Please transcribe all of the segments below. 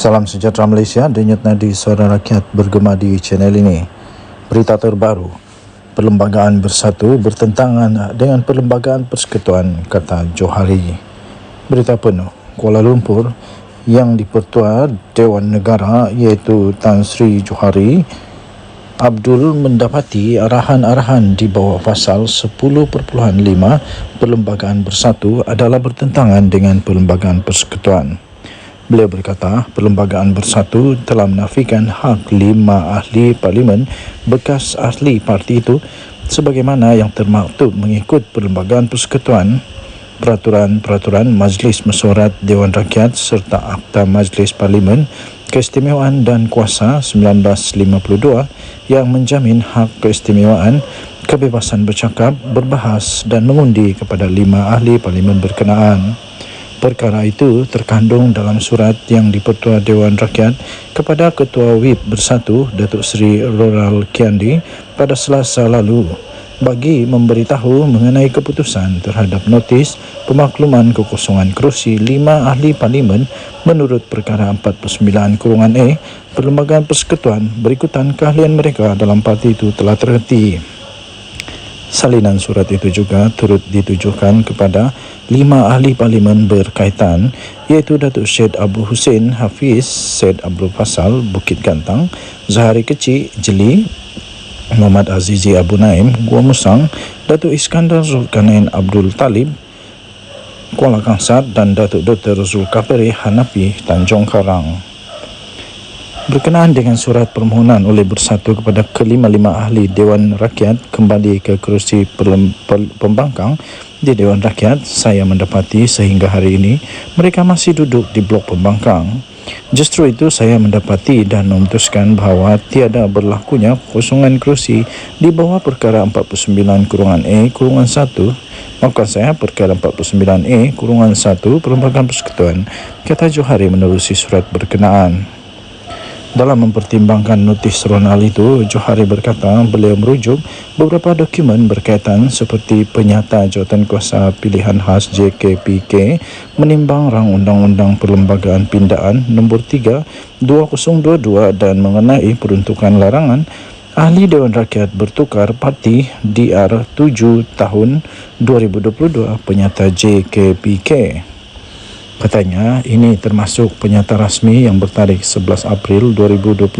Salam sejahtera Malaysia, denyut nadi suara rakyat bergema di channel ini. Berita terbaru, Perlembagaan Bersatu bertentangan dengan Perlembagaan Persekutuan, kata Johari. Berita penuh, Kuala Lumpur yang di-Pertua Dewan Negara iaitu Tan Sri Johari Abdul mendapati arahan-arahan di bawah pasal 10.5 Perlembagaan Bersatu adalah bertentangan dengan Perlembagaan Persekutuan. Beliau berkata, Perlembagaan Bersatu telah menafikan hak 5 ahli parlimen bekas ahli parti itu sebagaimana yang termaktub mengikut Perlembagaan Persekutuan, peraturan-peraturan Majlis Mesyuarat Dewan Rakyat serta Akta Majlis Parlimen Keistimewaan dan Kuasa 1952 yang menjamin hak keistimewaan, kebebasan bercakap, berbahas dan mengundi kepada 5 ahli parlimen berkenaan. Perkara itu terkandung dalam surat yang di-Pertua Dewan Rakyat kepada Ketua WIP Bersatu Datuk Seri Roral Kiandi pada Selasa lalu bagi memberitahu mengenai keputusan terhadap notis pemakluman kekosongan kerusi 5 ahli parlimen menurut perkara 49(e Perlembagaan Persekutuan berikutan keahlian mereka dalam parti itu telah terhenti. Salinan surat itu juga turut ditujukan kepada 5 ahli parlimen berkaitan iaitu Datuk Syed Abu Hussein Hafiz, Syed Abdul Fasal Bukit Gantang, Zahari Kecil Jeli, Muhammad Azizi Abu Naim Gua Musang, Datuk Iskandar Zulkarnain Abdul Talib Kuala Kangsar dan Datuk Dr. Zulkafli Hanafi Tanjung Karang. Berkenaan dengan surat permohonan oleh Bersatu kepada kelima-lima ahli Dewan Rakyat kembali ke kerusi pembangkang di Dewan Rakyat, saya mendapati sehingga hari ini mereka masih duduk di blok pembangkang. Justru itu saya mendapati dan memutuskan bahawa tiada berlakunya kosongan kerusi di bawah perkara 49(e)(1), maafkan saya, perkara 49(e)(1) Perlembagaan Persekutuan, kata Johari menerusi surat berkenaan. Dalam mempertimbangkan notis ronal itu, Johari berkata beliau merujuk beberapa dokumen berkaitan seperti penyata jawatankuasa pilihan khas JKPK menimbang rang Undang-Undang Perlembagaan Pindaan nombor 3 2022 dan mengenai peruntukan larangan ahli Dewan Rakyat bertukar parti DR 7 tahun 2022 penyata JKPK. Katanya, ini termasuk penyata rasmi yang bertarikh 11 April 2022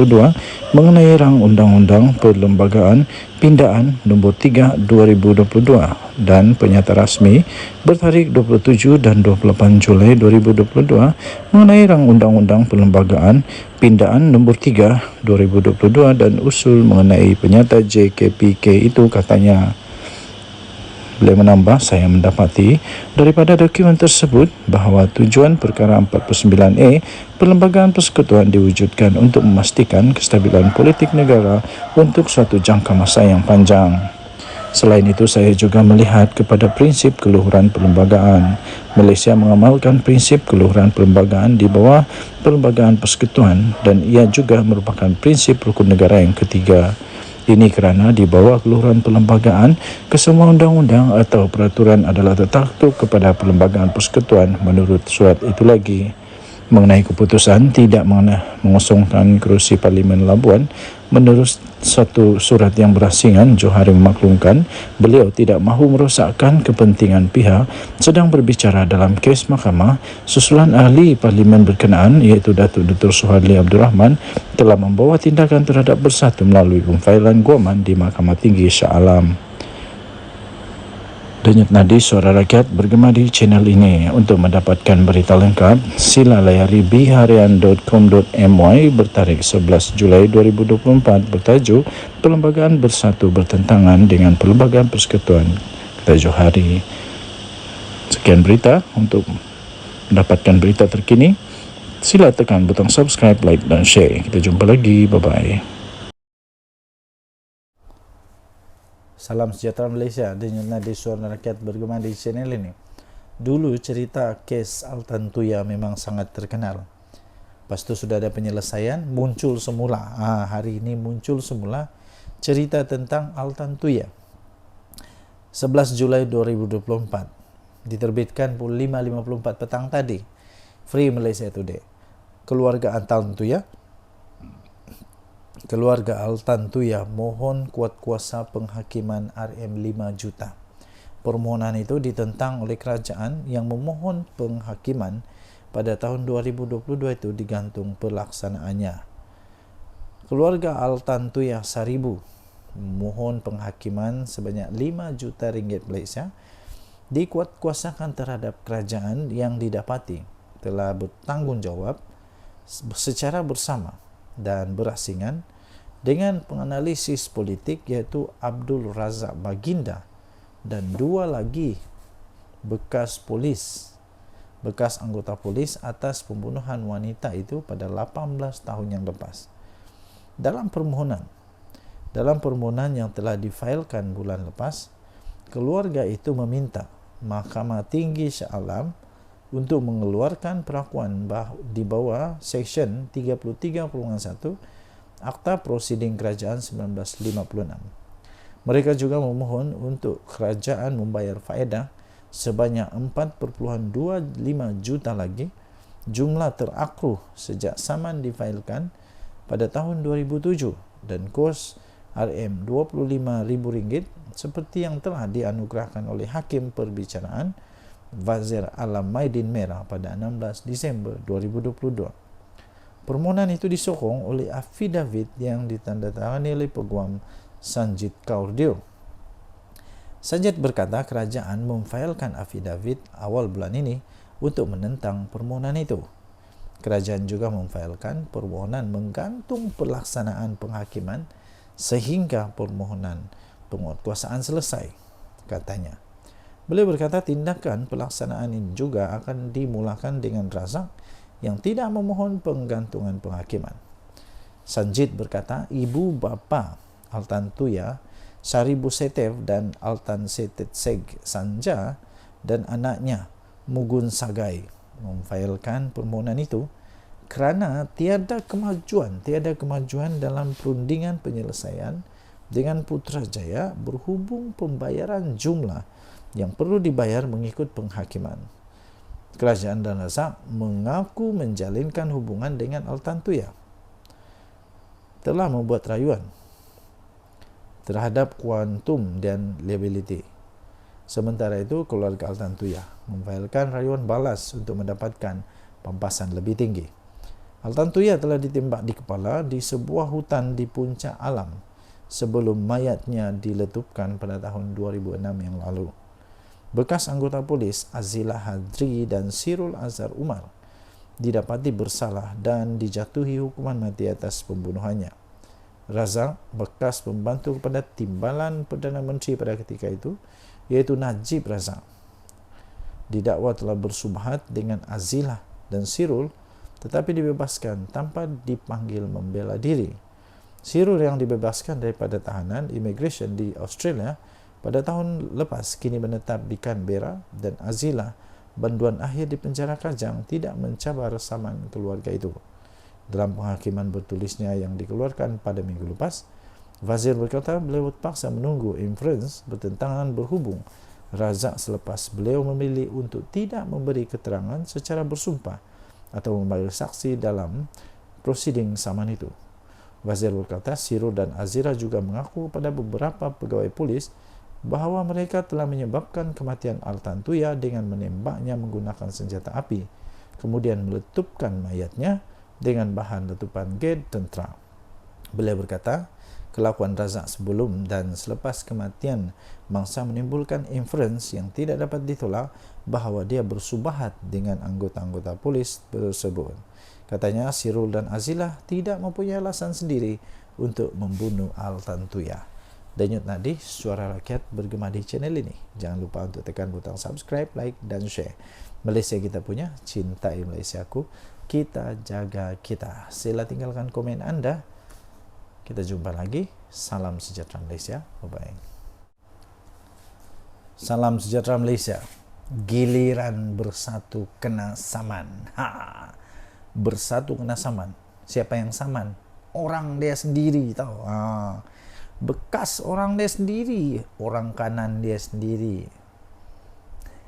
mengenai rang Undang-Undang Perlembagaan Pindaan nombor 3 2022 dan penyata rasmi bertarikh 27 dan 28 Julai 2022 mengenai rang Undang-Undang Perlembagaan Pindaan nombor 3 2022 dan usul mengenai penyata JKPK itu, katanya. Beliau menambah, saya mendapati daripada dokumen tersebut bahawa tujuan perkara 49(e) Perlembagaan Persekutuan diwujudkan untuk memastikan kestabilan politik negara untuk suatu jangka masa yang panjang. Selain itu, saya juga melihat kepada prinsip keluhuran perlembagaan. Malaysia mengamalkan prinsip keluhuran perlembagaan di bawah Perlembagaan Persekutuan dan ia juga merupakan prinsip rukun negara yang ketiga. Ini kerana di bawah keluhuran perlembagaan, kesemua undang-undang atau peraturan adalah tertaktub kepada Perlembagaan Persekutuan menurut surat itu lagi. Mengenai keputusan tidak mengosongkan kerusi Parlimen Labuan, menurut satu surat yang berasingan, Johari memaklumkan beliau tidak mahu merosakkan kepentingan pihak sedang berbicara dalam kes mahkamah. Susulan ahli parlimen berkenaan iaitu Datuk Dr. Suhadli Abdul Rahman telah membawa tindakan terhadap Bersatu melalui pemfailan guaman di Mahkamah Tinggi Shah Alam. Denyut nadi suara rakyat bergema di channel ini. Untuk mendapatkan berita lengkap, sila layari bharian.com.my bertarikh 11 Julai 2024 bertajuk Perlembagaan Bersatu bertentangan dengan Perlembagaan Persekutuan, kata Johari. Sekian berita. Untuk mendapatkan berita terkini, sila tekan butang subscribe, like dan share. Kita jumpa lagi. Bye-bye. Salam sejahtera Malaysia, denyut nadi suara rakyat bergema di channel ini. Dulu cerita kes Altan Tuya memang sangat terkenal. Lepas itu sudah ada penyelesaian, muncul semula. Hari ini muncul semula cerita tentang Altan Tuya. 11 Julai 2024. Diterbitkan pukul 5.54 petang tadi. Free Malaysia Today. Keluarga Altan Tuya. Keluarga Altan Tuya mohon kuat kuasa penghakiman RM5 juta. Permohonan itu ditentang oleh kerajaan yang memohon penghakiman pada tahun 2022 itu digantung pelaksanaannya. Keluarga Altan Tuya Saribu mohon penghakiman sebanyak 5 juta ringgit Malaysia dikuatkuasakan terhadap kerajaan yang didapati telah bertanggungjawab secara bersama dan berasingan dengan penganalisis politik iaitu Abdul Razak Baginda dan 2 lagi bekas anggota polis atas pembunuhan wanita itu pada 18 tahun yang lepas. Dalam permohonan yang telah difailkan bulan lepas, keluarga itu meminta Mahkamah Tinggi Shah Alam untuk mengeluarkan perakuan di bawah Seksyen 33.1 Akta Prosiding Kerajaan 1956. Mereka juga memohon untuk kerajaan membayar faedah sebanyak 4.25 juta lagi, jumlah terakruh sejak saman difailkan pada tahun 2007 dan kos RM25,000 seperti yang telah dianugerahkan oleh Hakim Perbicaraan Wazir Alam Maidin Merah pada 16 Disember 2022. Permohonan itu disokong oleh afidavit yang ditandatangani oleh Peguam Sanjit Kaur Deo. Sanjit berkata kerajaan memfailkan afidavit awal bulan ini untuk menentang permohonan itu. Kerajaan juga memfailkan permohonan menggantung pelaksanaan penghakiman sehingga permohonan penguatkuasaan selesai, katanya. Beliau berkata tindakan pelaksanaan ini juga akan dimulakan dengan Razak yang tidak memohon penggantungan penghakiman. Sanjit berkata ibu bapa Altan Tuya Saribu Setev dan Altan Setet Seg Sanja dan anaknya Mugun Sagai memfailkan permohonan itu kerana tiada kemajuan dalam perundingan penyelesaian dengan Putrajaya berhubung pembayaran jumlah yang perlu dibayar mengikut penghakiman. Kerajaan dan Razak mengaku menjalinkan hubungan dengan Altan Tuya telah membuat rayuan terhadap kuantum dan liability. Sementara itu, keluarga Altan Tuya memfailkan rayuan balas untuk mendapatkan pampasan lebih tinggi. Altan Tuya telah ditembak di kepala di sebuah hutan di Puncak Alam sebelum mayatnya diletupkan pada tahun 2006 yang lalu. Bekas anggota polis Azilah Hadri dan Sirul Azhar Umar didapati bersalah dan dijatuhi hukuman mati atas pembunuhannya. Razak, bekas pembantu kepada Timbalan Perdana Menteri pada ketika itu, iaitu Najib Razak, didakwa telah bersubhat dengan Azilah dan Sirul tetapi dibebaskan tanpa dipanggil membela diri. Sirul yang dibebaskan daripada tahanan imigresen di Australia pada tahun lepas kini menetap di Canberra dan Azilah banduan akhir di penjara Kajang tidak mencabar saman keluarga itu. Dalam penghakiman bertulisnya yang dikeluarkan pada minggu lepas, Wazir berkata beliau terpaksa menunggu inferens bertentangan berhubung Razak selepas beliau memilih untuk tidak memberi keterangan secara bersumpah atau membayar saksi dalam prosiding saman itu. Wazir berkata Sirul dan Azira juga mengaku pada beberapa pegawai polis bahawa mereka telah menyebabkan kematian Altan Tuya dengan menembaknya menggunakan senjata api, kemudian meletupkan mayatnya dengan bahan letupan gas tentera. Beliau berkata, kelakuan Razak sebelum dan selepas kematian mangsa menimbulkan inferens yang tidak dapat ditolak bahawa dia bersubahat dengan anggota-anggota polis tersebut. Katanya, Sirul dan Azilah tidak mempunyai alasan sendiri untuk membunuh Altan Tuya. Denyut nadi suara rakyat bergema di channel ini. Jangan lupa untuk tekan butang subscribe, like dan share. Malaysia kita punya, cintai Malaysiaku. Kita jaga kita. Sila tinggalkan komen anda. Kita jumpa lagi. Salam sejahtera Malaysia. Bye-bye. Salam sejahtera Malaysia. Giliran bersatu kena saman. Bersatu kena saman. Siapa yang saman? Orang dia sendiri tahu. bekas orang dia sendiri, orang kanan dia sendiri.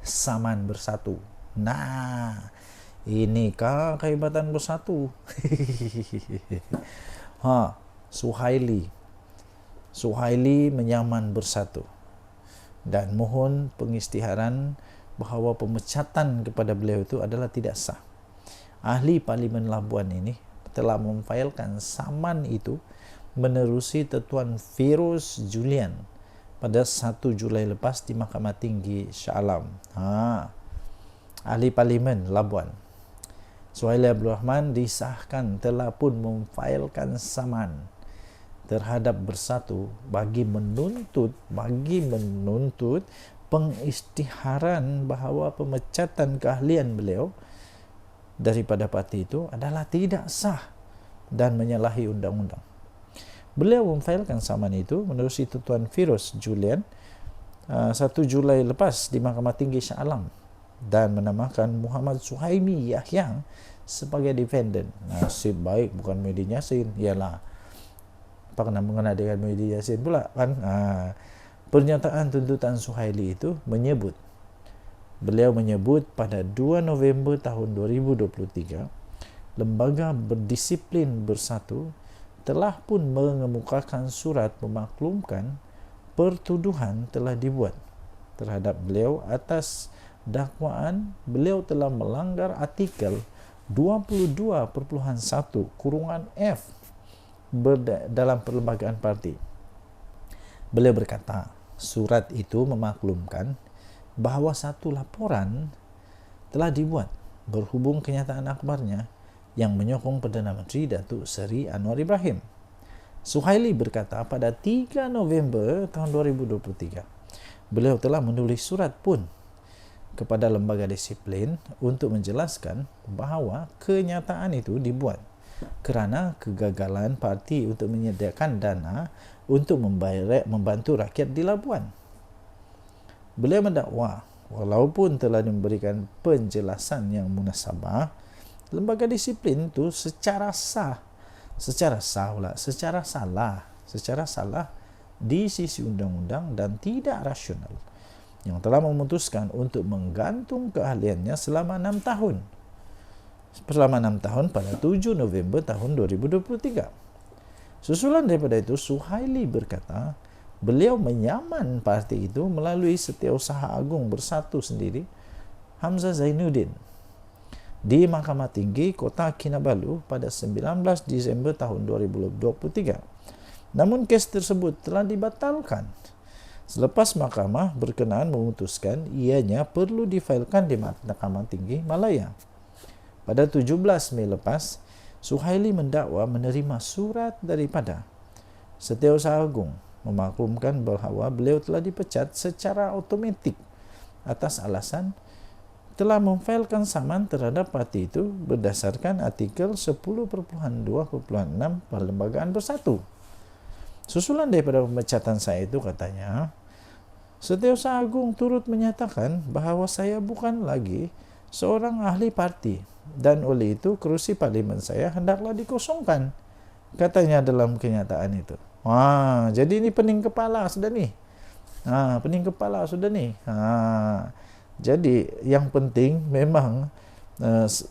Saman bersatu. Nah, inikah kehebatan bersatu? Suhaili menyaman bersatu. Dan mohon pengisytiharan bahawa pemecatan kepada beliau itu adalah tidak sah. Ahli Parlimen Labuan ini telah memfailkan saman itu menerusi Tuan Feroz Julian pada 1 Julai lepas di Mahkamah Tinggi Shah Alam. Ahli Parlimen Labuan Suhaili Abdul Rahman disahkan telah pun memfailkan saman terhadap bersatu bagi menuntut pengisytiharan bahawa pemecatan keahlian beliau daripada parti itu adalah tidak sah dan menyalahi undang-undang. Beliau memfailkan saman itu menerusi Tuan Feroz Julian 1 Julai lepas di Mahkamah Tinggi Shah Alam dan menamakan Muhammad Suhaimi Yahya sebagai defendant. Nasib baik bukan Mehdi Yassin, ialah apa kena mengenai dengan Mehdi Yassin pula kan. Pernyataan tuntutan Suhaili itu beliau menyebut pada 2 November tahun 2023 Lembaga Berdisiplin Bersatu telah pun mengemukakan surat memaklumkan pertuduhan telah dibuat terhadap beliau atas dakwaan beliau telah melanggar artikel 22.1(f) dalam perlembagaan parti. Beliau berkata, surat itu memaklumkan bahawa satu laporan telah dibuat berhubung kenyataan akhbarnya yang menyokong Perdana Menteri Datuk Seri Anwar Ibrahim. Suhaili berkata pada 3 November tahun 2023, beliau telah menulis surat pun kepada lembaga disiplin untuk menjelaskan bahawa kenyataan itu dibuat kerana kegagalan parti untuk menyediakan dana untuk membantu rakyat di Labuan. Beliau mendakwa walaupun telah memberikan penjelasan yang munasabah, lembaga disiplin itu secara salah di sisi undang-undang dan tidak rasional yang telah memutuskan untuk menggantung keahliannya selama 6 tahun pada 7 November tahun 2023. Susulan daripada itu, Suhaili berkata beliau menyaman parti itu melalui Setiausaha Agung Bersatu sendiri Hamzah Zainuddin di Mahkamah Tinggi Kota Kinabalu pada 19 Disember tahun 2023. Namun kes tersebut telah dibatalkan selepas mahkamah berkenaan memutuskan ianya perlu difailkan di Mahkamah Tinggi Malaya. Pada 17 Mei lepas, Suhaili mendakwa menerima surat daripada Setiausaha Agung memaklumkan bahawa beliau telah dipecat secara automatik atas alasan telah memfailkan saman terhadap parti itu berdasarkan artikel 10.2.6 Perlembagaan Bersatu. Susulan daripada pemecatan saya itu katanya, Setiausaha Agung turut menyatakan bahawa saya bukan lagi seorang ahli parti dan oleh itu kerusi parlimen saya hendaklah dikosongkan, katanya dalam kenyataan itu. Jadi ini pening kepala sudah ni. Jadi yang penting memang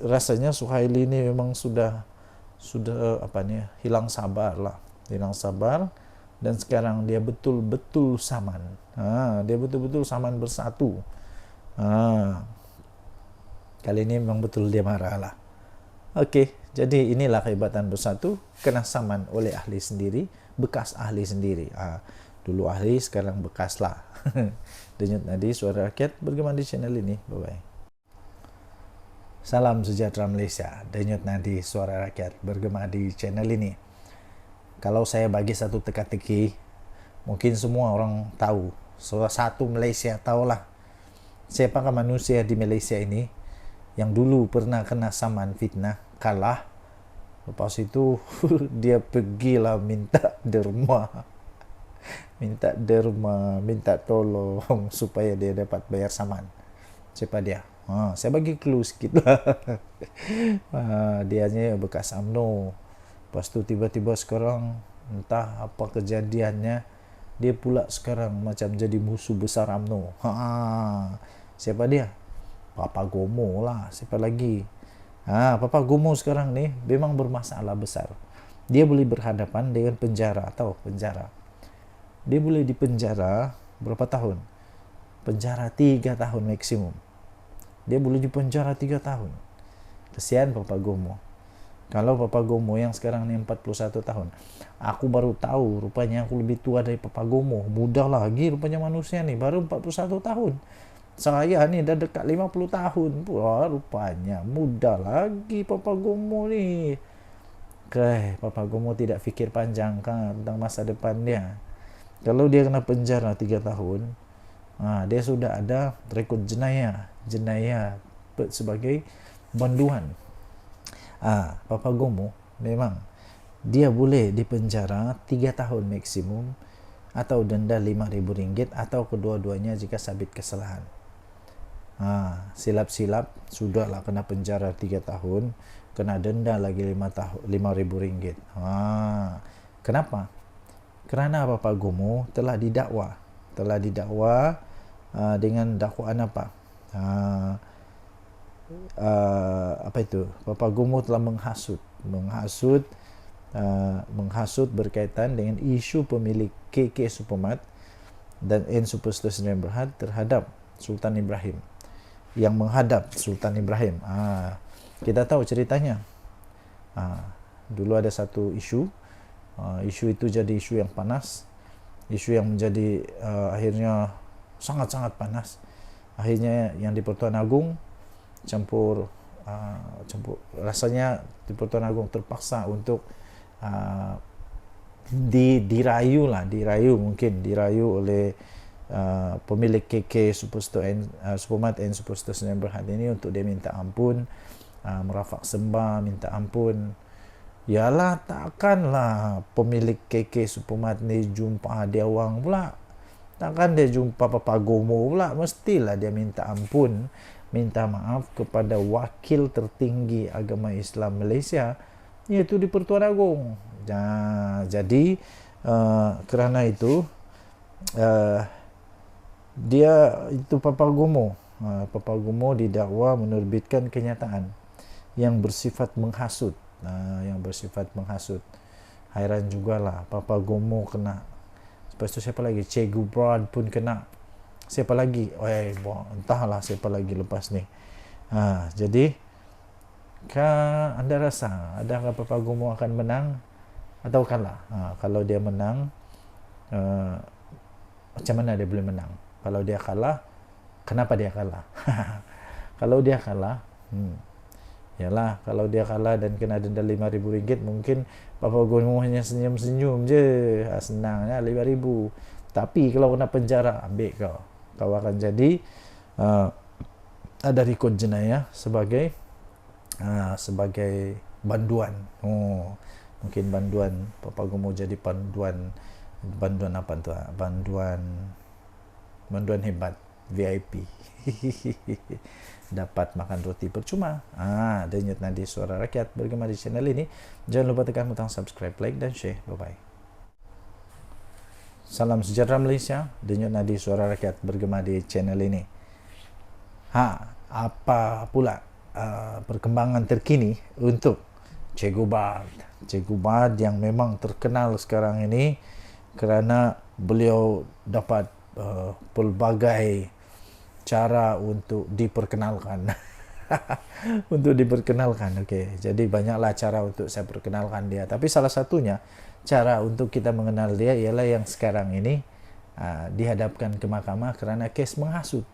rasanya Suhaili ini memang sudah hilang sabar dan sekarang dia betul-betul saman. Dia betul-betul saman bersatu. Kali ini memang betul dia marah lah. Okey, jadi inilah kehebatan bersatu, kena saman oleh ahli sendiri, bekas ahli sendiri. Dulu ahli, sekarang bekas lah. Denyut Nadi, Suara Rakyat bergema di channel ini. Bye-bye. Salam sejahtera Malaysia. Denyut Nadi, Suara Rakyat bergema di channel ini. Kalau saya bagi satu teka-teki, mungkin semua orang tahu. Satu Malaysia tahulah siapakah manusia di Malaysia ini yang dulu pernah kena saman fitnah, kalah. Lepas itu dia pergilah minta derma, minta tolong supaya dia dapat bayar saman. Siapa dia? Saya bagi clue sikit lah. Dianya bekas UMNO. Lepas tu tiba-tiba sekarang entah apa kejadiannya, Dia pula sekarang macam jadi musuh besar UMNO. Siapa dia? Papa Gomo lah. Siapa lagi? Papa Gomo sekarang nih memang bermasalah besar. Dia boleh berhadapan dengan penjara atau penjara. Dia boleh dipenjara berapa tahun? Penjara 3 tahun maksimum. Dia boleh dipenjara 3 tahun. Kesian Papa Gomo. Kalau Papa Gomo yang sekarang ini 41 tahun. Aku baru tahu rupanya aku lebih tua dari Papa Gomo. Muda lagi rupanya manusia nih, baru 41 tahun. Saya nih dah dekat 50 tahun. Wah, rupanya muda lagi Papa Gomo nih. Papa Gomo tidak fikir panjang kan tentang masa depan dia. Kalau dia kena penjara 3 tahun, dia sudah ada rekod jenayah sebagai banduan. Papa Gomo memang dia boleh dipenjara 3 tahun maksimum atau denda RM5.000 atau kedua-duanya jika sabit kesalahan. Silap-silap sudahlah kena penjara 3 tahun, kena denda lagi RM5.000. Kenapa? Kerana Papa Gomo telah didakwa dengan dakwaan apa? Apa itu? Papa Gomo telah menghasut berkaitan dengan isu pemilik KK Supermart dan N Superstores Sdn Bhd terhadap Sultan Ibrahim, yang menghadap Sultan Ibrahim. Kita tahu ceritanya. Dulu ada satu isu itu jadi isu yang panas, isu yang menjadi akhirnya sangat-sangat panas. Akhirnya yang di Pertuan Agong campur rasanya di Pertuan Agong terpaksa untuk dirayu oleh pemilik KK Supermart and Superstore Sdn Bhd ini untuk dia minta ampun, merafak sembah minta ampun. Yalah, takkanlah pemilik KK Supermart ni jumpa dia orang pula, takkan dia jumpa Papa Gomo pula, mestilah dia minta ampun, minta maaf kepada wakil tertinggi agama Islam Malaysia, iaitu di Pertuan Agong. Jadi kerana itu dia itu Papa Gomo didakwa menerbitkan kenyataan yang bersifat menghasut. Hairan jugalah, Papa Gomo kena. Lepas tu siapa lagi? Cikgu Brad pun kena. Siapa lagi? Entahlah siapa lagi lepas ni. Jadi anda rasa adakah Papa Gomo akan menang atau kalah? Kalau dia menang, macam mana dia boleh menang? Kalau dia kalah, kenapa dia kalah? Kalau dia kalah, yalah, kalau dia kalah dan kena denda RM5.000, mungkin Papa Gomo hanya senyum-senyum je. Senangnya RM5.000. Tapi kalau kena penjara, ambil kau akan jadi ada rekod jenayah sebagai banduan. Mungkin banduan Papa Gomo jadi banduan apa tu? Banduan hebat VIP. Dapat makan roti percuma. Denyut Nadi Suara Rakyat bergema di channel ini. Jangan lupa tekan butang subscribe, like dan share. Bye-bye. Salam sejahtera Malaysia. Denyut Nadi Suara Rakyat bergema di channel ini. Apa pula perkembangan terkini untuk Cikgu Bard yang memang terkenal sekarang ini kerana beliau dapat pelbagai cara untuk diperkenalkan. Okey, jadi banyaklah cara untuk saya perkenalkan dia, tapi salah satunya cara untuk kita mengenal dia ialah yang sekarang ini dihadapkan ke mahkamah kerana kes menghasut.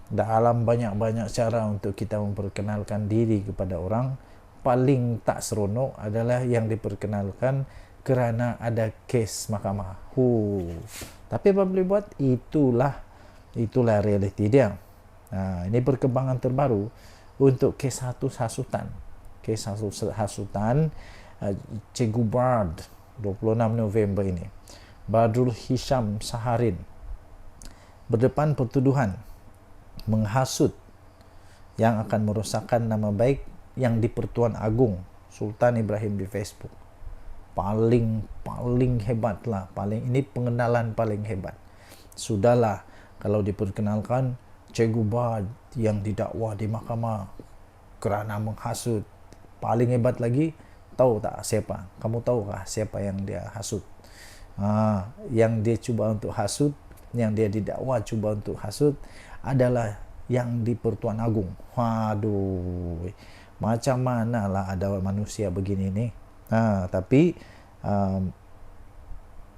Dalam banyak-banyak cara untuk kita memperkenalkan diri kepada orang, paling tak seronok adalah yang diperkenalkan kerana ada kes mahkamah. Tapi apa boleh buat? Itulah realiti dia. Ini perkembangan terbaru untuk kes hasutan. Kes hasutan Cikgu Bard 26 November ini. Badrul Hisham Saharin berdepan pertuduhan menghasut yang akan merosakkan nama baik yang di Pertuan Agong Sultan Ibrahim di Facebook. paling hebat lah, ini pengenalan paling hebat. Sudahlah, kalau diperkenalkan Che Gubard yang didakwa di mahkamah kerana menghasut, paling hebat lagi, tahu tak siapa? Kamu tahukah siapa yang dia hasut? Yang dia cuba untuk hasut, yang dia didakwa cuba untuk hasut adalah yang di Pertuan Agong. Waduh, macam mana lah ada manusia begini nih. Tapi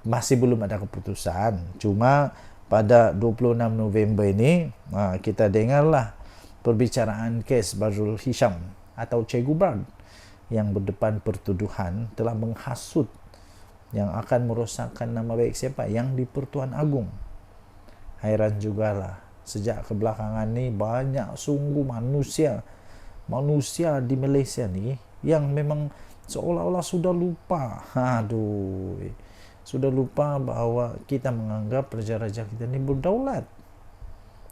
masih belum ada keputusan. Cuma pada 26 November ini kita dengarlah perbicaraan kes Badrul Hisham atau Che Gubard yang berdepan pertuduhan telah menghasut yang akan merosakkan nama baik siapa? Yang di Pertuan Agong. Hairan jugalah, sejak kebelakangan ni banyak sungguh manusia di Malaysia ni yang memang seolah-olah sudah lupa. Sudah lupa bahawa kita menganggap raja-raja kita ni berdaulat.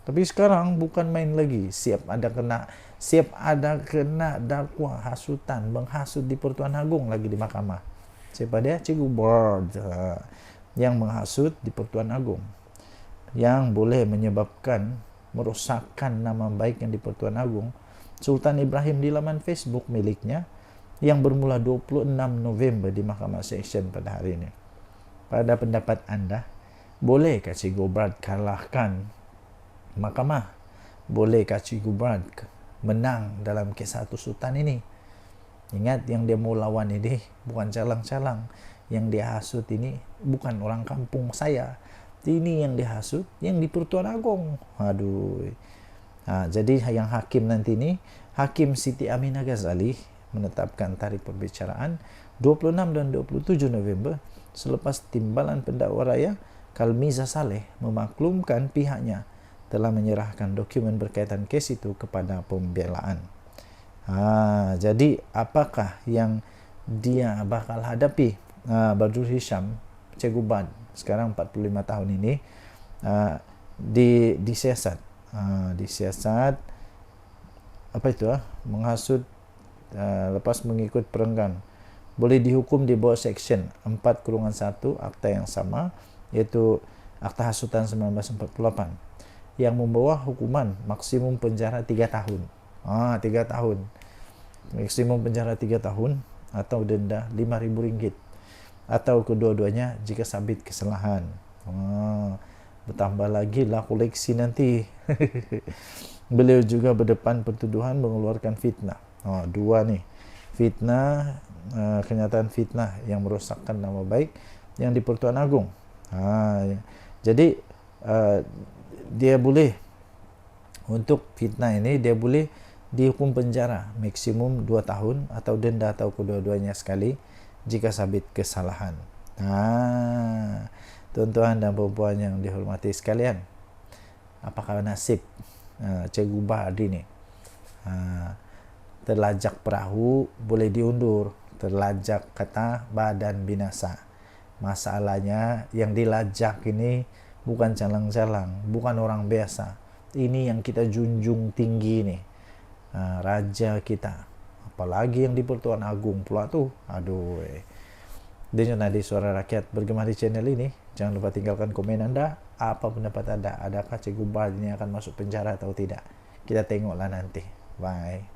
Tapi sekarang bukan main lagi. Siap ada kena dakwa hasutan, menghasut di Pertuan Agong lagi di mahkamah. Siapa dia? Che Gubard yang menghasut di Pertuan Agong, yang boleh menyebabkan merosakkan nama baik yang di Pertuan Agong. Sultan Ibrahim di laman Facebook miliknya yang bermula 26 November di Mahkamah Seksyen pada hari ini. Pada pendapat anda, bolehkah Che Gubard kalahkan mahkamah? Bolehkah Che Gubard menang dalam kes satu sultan ini? Ingat, yang dia mau lawan ini bukan calang-calang. Yang dia hasut ini bukan orang kampung saya. Ini yang dihasut yang di Pertuan Agong. Jadi yang hakim nanti ini, Hakim Siti Aminah Ghazali, menetapkan tarikh perbicaraan 26 dan 27 November selepas timbalan pendakwa raya Kalmiza Saleh memaklumkan pihaknya telah menyerahkan dokumen berkaitan kes itu kepada pembelaan. Jadi apakah yang dia bakal hadapi Badrul Hisham, Che Gubard sekarang 45 tahun ini disiasat apa itu menghasut lepas mengikut perenggan, boleh dihukum di bawah Seksyen 4/1 akta yang sama, yaitu Akta Hasutan 1948, yang membawa hukuman maksimum penjara 3 tahun. 3 tahun. Maksimum penjara 3 tahun atau denda RM5.000 atau kedua-duanya jika sabit kesalahan. Bertambah lagi lah koleksi nanti. Beliau juga berdepan pertuduhan mengeluarkan fitnah. Dua nih. Fitnah, kenyataan fitnah yang merosakkan nama baik yang di Pertuan Agong. Jadi dia boleh, untuk fitnah ini dia boleh dihukum penjara maksimum 2 tahun atau denda atau kedua-duanya sekali jika sabit kesalahan. Tuan-tuan dan puan-puan yang dihormati sekalian, apakah nasib Che Gubard ini? Terlajak perahu boleh diundur, terlajak kata badan binasa. Masalahnya yang dilajak ini bukan calang-calang, bukan orang biasa. Ini yang kita junjung tinggi nih, raja kita, apalagi yang di Pertuan Agong pula tuh. Denyut Nadi Suara Rakyat bergema di channel ini. Jangan lupa tinggalkan komen anda. Apa pendapat anda? Adakah Che Gubard ini akan masuk penjara atau tidak? Kita tengoklah nanti. Bye.